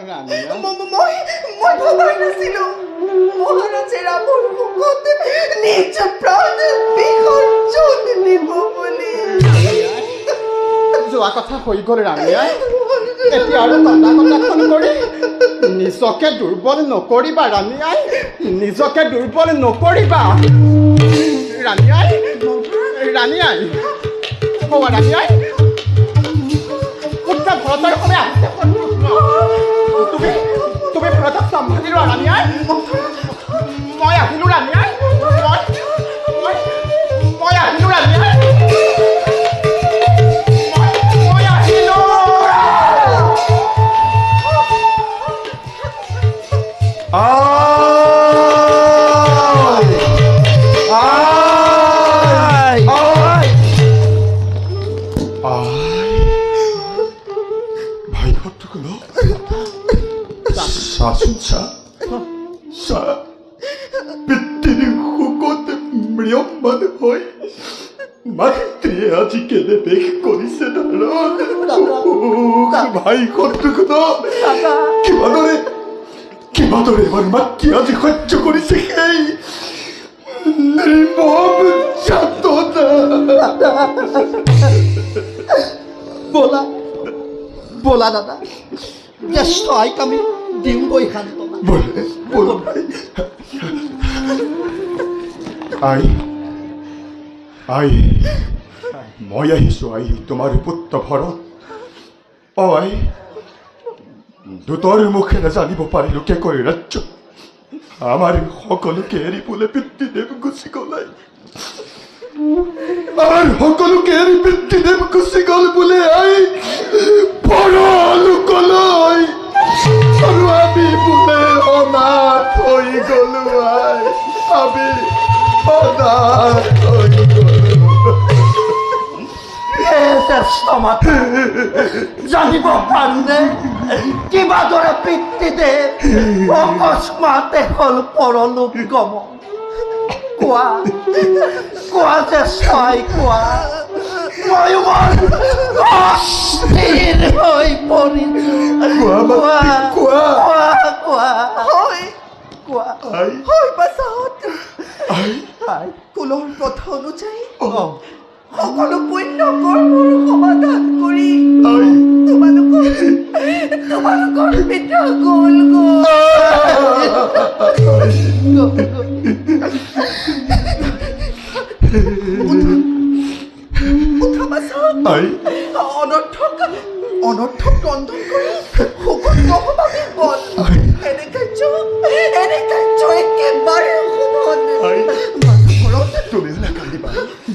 মই ভবাই নাছিলো মহাৰাজেৰা মোৰ মুখত নিজ প্ৰাণ বিসৰ্জন দিব বুলি। যোৱা কথা হৈ গ'ল ৰাণীয়াই। এতিয়া আৰু তন্দাখন কৰি নিজকে দুৰ্বল নকৰিবা ৰাণীয়াই, নিজকে দুৰ্বল নকৰিবা ৰাণীয়াই। ৰাণীয়াই ৰাণীয়াই উত্তৰ ভৰতৰ সময় আহিছে। তুমি ভৰতক চম্ভালি লোৱা ৰাণীয়াই। মই আহিলো ৰাণীয়াই, মই আহিলো ৰাণীয়াই। আজি কেনেবেশ কৰিছে ভাই কিবাদৰে এবাৰ মাতৃ আজি সহ্য কৰিছে সেই নিৰ্মম যাতনা। বলা দাদা, জ্যেষ্ঠ আইক আমি দিওঁগৈ সান্তনা। মই আহিছো আই তোমাৰ পুত্ৰ ভৰত। আই দুটৰ মুখেৰে জানিব পাৰিলো কেকৈ ৰাজ্য আমাৰ সকলোকে এৰি বোলে পিতৃদেৱ গুচি গলাই। আমাৰ সকলোকে এৰি পিতৃদেৱ গুচি গল বোলে আই বৰ লোকলৈ, আৰু আমি বোলে অনাথ হৈ গলো আই, আমি অনাথ হৈ গলো। জানিব পাৰোনে কিবাদৰে পিতৃদেৱ অকস্মাতে হল পৰলোক গমন? কোৱা জ্যেষ্ঠ আই, কোৱা। ময়ো অস্থিৰ হৈ পৰিছো। কুলৰ প্ৰথা অনুযায়ী সকলো পুণ্য কৰ্মৰ সমাধান কৰি তোমালোকৰ পিতা গ'ল অনৰ্থক ৰন্ধন কৰি শোকত নহবাবি বল। এনে কাৰ্য একেবাৰে শুভন।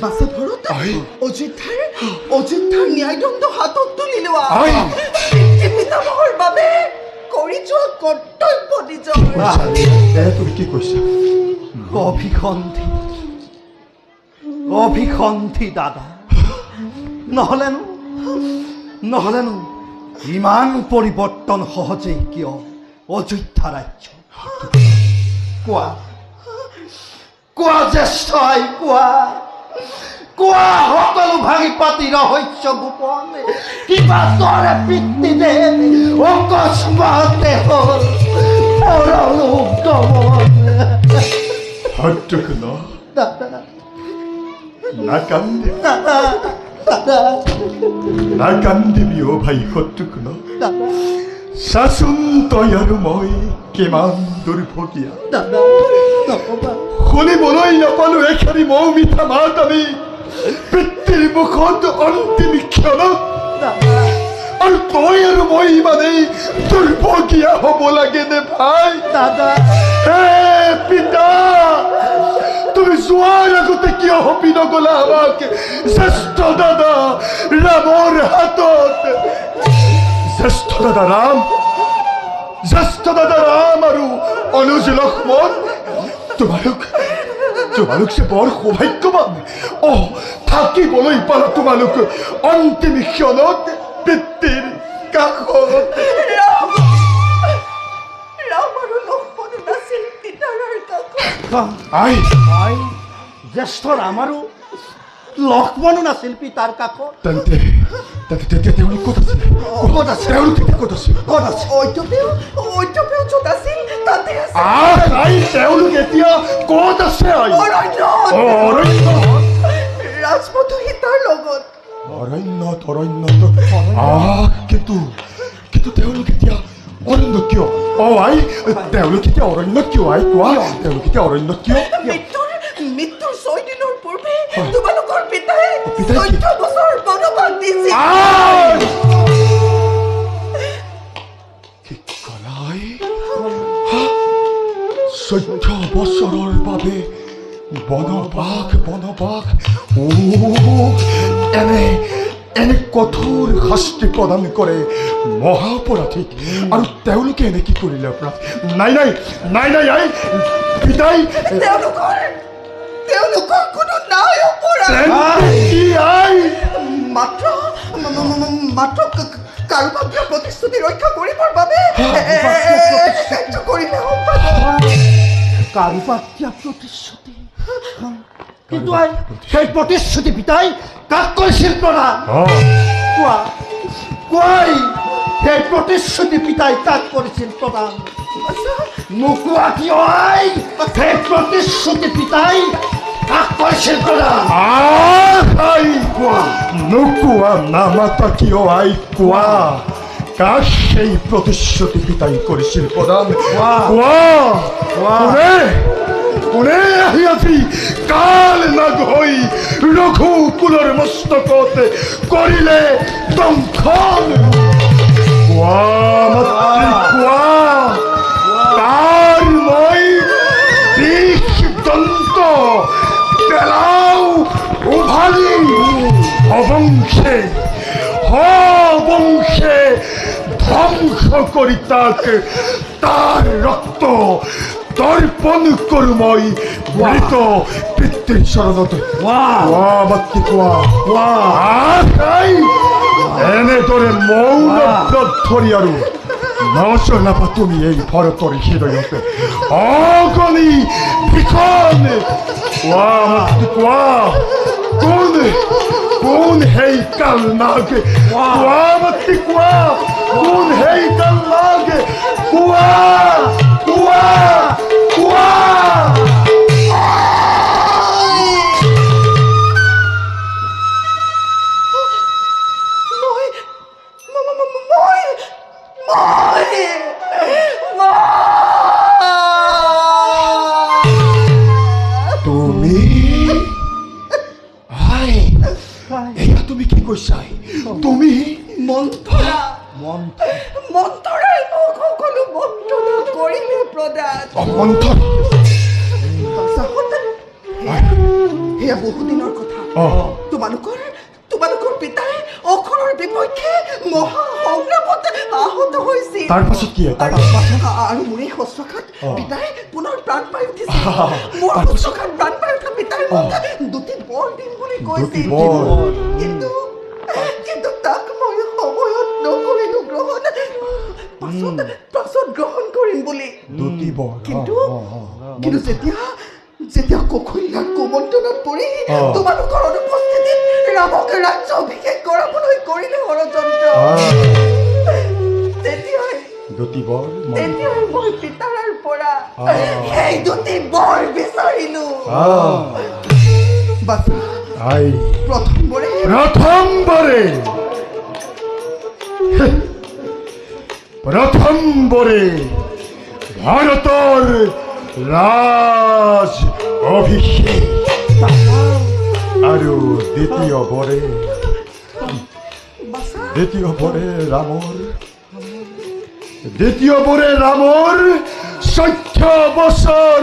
বাছাভৰত অযোধ্যাৰ ন্যায়দণ্ড হাতত তুলি লোৱা। পিতামহৰ বাবে কৰি যোৱা কৰ্তব্য নিজৰ। তুমি কি কৈছা? অভিসন্ধি দাদা, নহলেনো ইমান পৰিৱৰ্তন সহজেই কিয় অযোধ্যা ৰাজ্য? কোৱা জ্যেষ্ঠ আই, কোৱা সকলো ভাঙি পাতি ৰহস্য গোপন কিবা দৰে পিতৃদেৱ অকস্মাতে হ'ল পৰলোক গমন। নাকান্দিবি অ ভাই শত্ৰুঘ্ন, চাচোন তই আৰু মই কিমান দুৰ্ভগীয়া। শুনিবলৈ নাপালো এখানি মৌ মিঠা মাত আমি পিতৃৰ মুখত অন্তিম ক্ষণত, আৰু তই আৰু মই ইমানেই দুৰ্ভগীয়া হব লাগে নে ভাই? হে পিতা, তুমি যোৱাৰ আগতে কিয় হপি নগলা আমাক জ্যেষ্ঠ দাদা ৰামৰ হাতত? জ্যেষ্ঠ দাদা ৰাম আৰু অনুজ লক্ষ্মণ, তোমালোক যে বৰ সৌভাগ্যৱান। থাকিবলৈ পালো তোমালোক অন্তিম ক্ষণত পিতৃৰ কাষত। জ্যেষ্ঠ ৰাম আৰু লক্ষ্মণো নাছিল পিতাৰ কাষত তেন্তে তেওঁলোক ক'ত আছে ক'ত আছে তেওঁলোক এতিয়া ক'ত আছে ক'ত আছে ঐতপেও য'ত আছিল তাতে আছে আই তেওঁলোক এতিয়া ক'ত আছে আই অৰণ্যত ৰাজপথু সীতাৰ লগত অৰণ্যত কিন্তু তেওঁলোক এতিয়া অৰণ্যত কিয় আই তেওঁলোক এতিয়া অৰণ্যত কিয় আই কোৱা তেওঁলোক এতিয়া অৰণ্যত কিয় মৃত্যুৰ 6 দিনৰ পূৰ্বে তোমালোকৰ পিতাই পিতাই 14 বছৰ বনবাস দিছিল কি কলাই 14 বছৰৰ বাবে বনবাস এনে কঠোৰ শাস্তি প্ৰদান কৰে মহাপৰাধীক আৰু তেওঁলোকে এনে কি কৰিলে অপৰাধ নাই আই পিতাই তেওঁলোকৰ কোনো নাই অপৰাধ কি আই মাত্ৰ কাৰোবাক দিয়া প্ৰতিশ্ৰুতি ৰক্ষা কৰিবৰ বাবে কাৰ্য কৰিলে কাৰোবাক দিয়া প্ৰতিশ্ৰুতি কিন্তু সেই প্ৰতিশ্ৰুতি পিতাই কাক কৈছিল প্ৰধান কোৱাই সেই প্ৰতিশ্ৰুতি পিতাই কাক কৰিছিল প্ৰধান নোকোৱা কিয় আই সেই প্ৰতিশ্ৰুতি পিতাই কাক কৰিছিল প্ৰধান নোকোৱা নামাতা কিয় আই কোৱা কাক সেই প্ৰতিশ্ৰুতি পিতাই কৰিছিল প্ৰদান কোনে আহি আজি কাল নাগ হৈ ৰঘুকুলৰ মস্তকত কৰিলে দংশন তাৰ মই বিষ দন্ত পেলাও উভালি অবংশে ধ্বংস কৰি তাৰ ৰক্ত তৰ্পণ কৰো মই মৃত পিতৃৰ চৰণত মাতৃ কোৱা এনেদৰে মৌন ব্ৰত ধৰি আৰু নজনাবা তুমি এই ভৰতৰ হৃদয়তে অগণি ভীষণ মাতৃ কোৱা কোন সেই কাল নাগ মাতৃ কোৱা কোন সেই কাল নাগ কোৱা তুমি কি কৈছা তুমি মন্থৰাই মোক সকলো মন্ত্ৰণা কৰিলে প্ৰদান সেয়া বহুদিনৰ কথা তোমালোকৰ পিতাই অখৰৰ বিপক্ষে মহা সংগ্ৰামত আহত হৈছিল তাৰপাছত কি আৰু মোৰ এই শস্ত্ৰঘাত পিতাই পুনৰ প্ৰাণ পাই উঠিছিল মোৰ শস্ত্ৰঘাত প্ৰাণ পাই উঠা পিতাই মোক দুটি বৰ দিম বুলি কৈছিল কিন্তু তাক মই সময়ত নকৰিলো গ্ৰহণ পাছত গ্ৰহণ কৰিম বুলি কিন্তু যেতিয়া কৌশল্যাৰ কুমন্ত্ৰণত পৰি তোমালোকৰ অনুপস্থিতিত ৰামক ৰাজ্য অভিষেক কৰাবলৈ কৰিলে ষড়যন্ত্ৰ তেতিয়াই মই পিতাৰৰ পৰা সেই দুটি বৰ বিচাৰিলো প্ৰথমবাৰে ভাৰতৰ ৰাজ অভিষেক আৰু দ্বিতীয়বাৰে ৰামৰ 14 বছৰ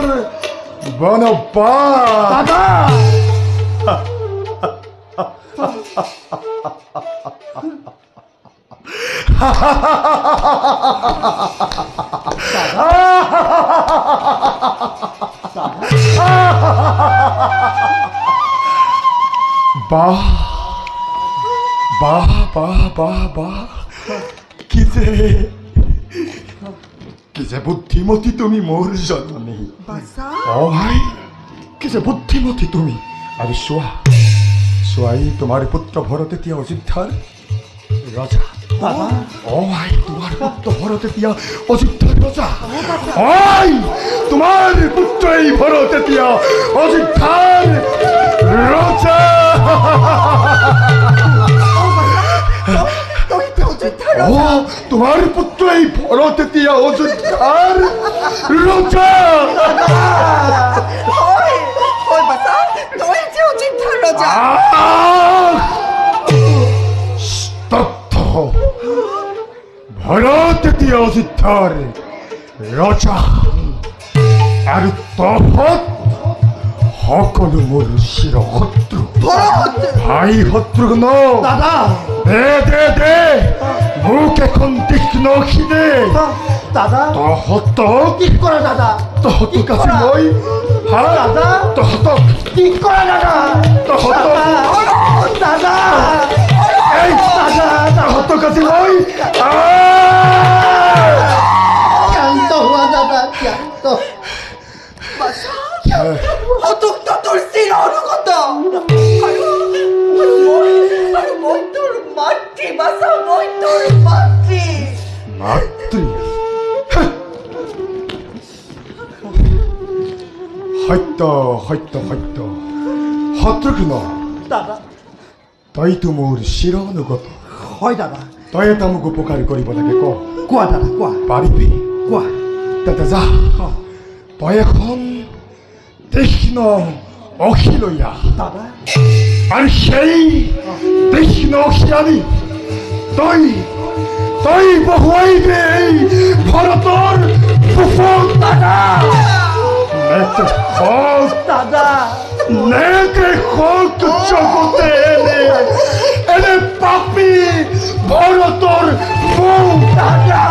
বনবাস কি যে বুদ্ধিমতী তুমি মোৰ জননী কি যে বুদ্ধিমতী তুমি আৰু চোৱাই তোমাৰ পুত্ৰ ভৰত এতিয়া অযোধ্যাৰ ৰজা। দাদা অই তোমাৰ পুত্ৰ ভৰত এতিয়া অযোধ্যাৰ ৰজা। অই তোমাৰ পুত্ৰ এই ভৰত এতিয়া অযোধ্যাৰ ৰজা। তোমাৰ পুত্ৰ এই ভৰত এতিয়া অযোধ্যাৰ ৰজা। স্তব্ধ। ভৰত এতিয়া অযোধ্যাৰ ৰজা আৰু তহঁত সকলো মোৰ চিৰশত্ৰু। ভাই শত্ৰুঘ্ন, দাদা দে দে দে মোক এখন তীক্ষ্ণ দে। দাদা তহঁতক কি কৰে দাদা? তহঁতক আজি মই দাদা তহঁতক কি কৰে দাদা? তহঁতক দাদা এই দাদা তহঁতক আজি মই শান্ত হোৱা দাদা, শান্ত। মাতৃ সত্য সত্য সত্য। শত্ৰুঘ্ন, দাদা তইতো মোৰ চিৰনুগত। হয় দাদা। তই এটা মোক উপকাৰ কৰিব লাগে। কোৱা দাদা কোৱা পাৰিবি? কোৱা। তাতে যা, তই এখন তীক্ষ্ণ অখি লৈ আহ দাদা আৰু সেই তীক্ষ্ণ অখি আনি তই তই বহুৱাইবি এই ভৰতৰ বুকুত। দাদা দাদা নেকে হক জগতে এনে পাপি ভৰতৰ বুক। দাদা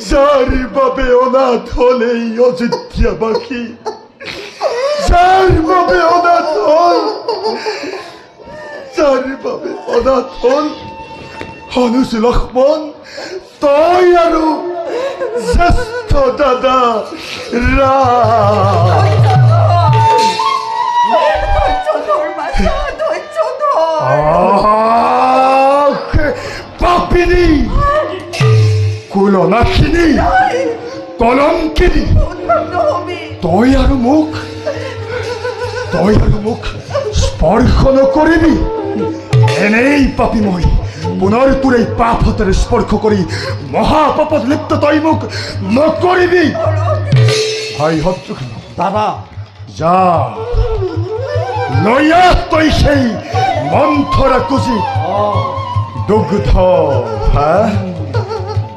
যার বাবে অনাথ হলে এই অযোধ্যাবাসী, যার বাবে অনাথ হল, যার বাবে অনাথ হল হনুজ লক্ষ্মণ, তই আৰু জ্যেষ্ঠ দাদা পাপিনী, কুলনাশিনী, কলঙ্কিনী, তই আৰু মোক স্পৰ্শ নকৰিবি। এনেই পাপি মই পুনৰ তোৰ এই পাপ হাতেৰে স্পৰ্শ কৰি মহাপাপত লিপ্ত তই মোক নকৰিবি। ভাই শত্ৰুঘ্ন, দাদা যা লৈ আহ তই সেই মন্থৰা কুচি দুগ্ধ।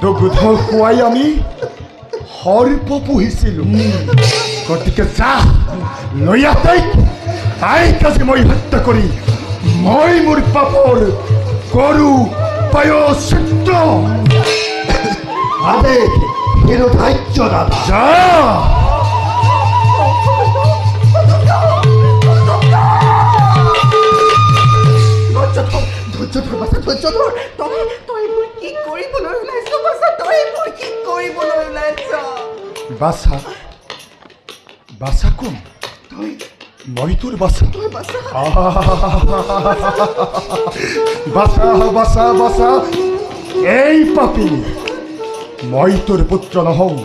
দুগ্ধ খুৱাই আমি সৰ্প পুহিছিলো। গতিকে যা লৈ আহ তাইক। তাইক আজি মই হত্যা কৰি মই মোৰ পাপৰ কৰো প্ৰায়শ্চিত্ত। আদে এৰ ধাৰ্য দাদা। যা ধৈৰ্য ধৰ বাছা, ধৈৰ্য ধৰ। তই মোৰ কি কৰিবলৈ ওলাইছ বাছা? তই মোৰ কি কৰিবলৈ ওলাইছ? বাছা বাছা কোন? মই তোৰ বাছা। বাছা বাছা বাছা বাছা এই পাপিনী, মই তোৰ পুত্ৰ নহওঁ।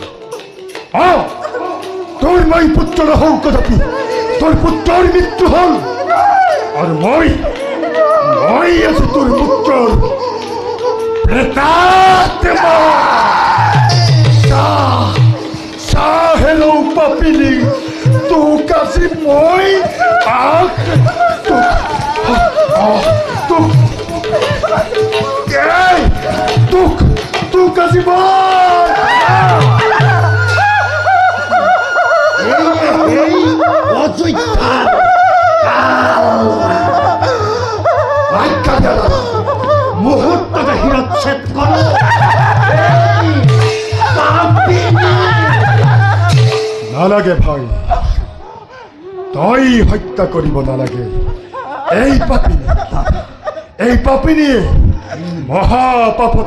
তোৰ মই পুত্ৰ নহওঁ কদাপি। তোৰ পুত্ৰৰ মৃত্যু হল আৰু মই আছো তোৰ পুত্ৰৰ প্ৰেতাত্মা। হেল্ল' পাপিনী, তোক আজি মই তোক আজি অযোধ্যাৰ আজ্ঞা দাদা, মুহূৰ্তটা হিৰচ্ছেদ কৰো। নালাগে ভাই, তই হত্যা কৰিব নালাগে। এই পাপিনী মহাপাপত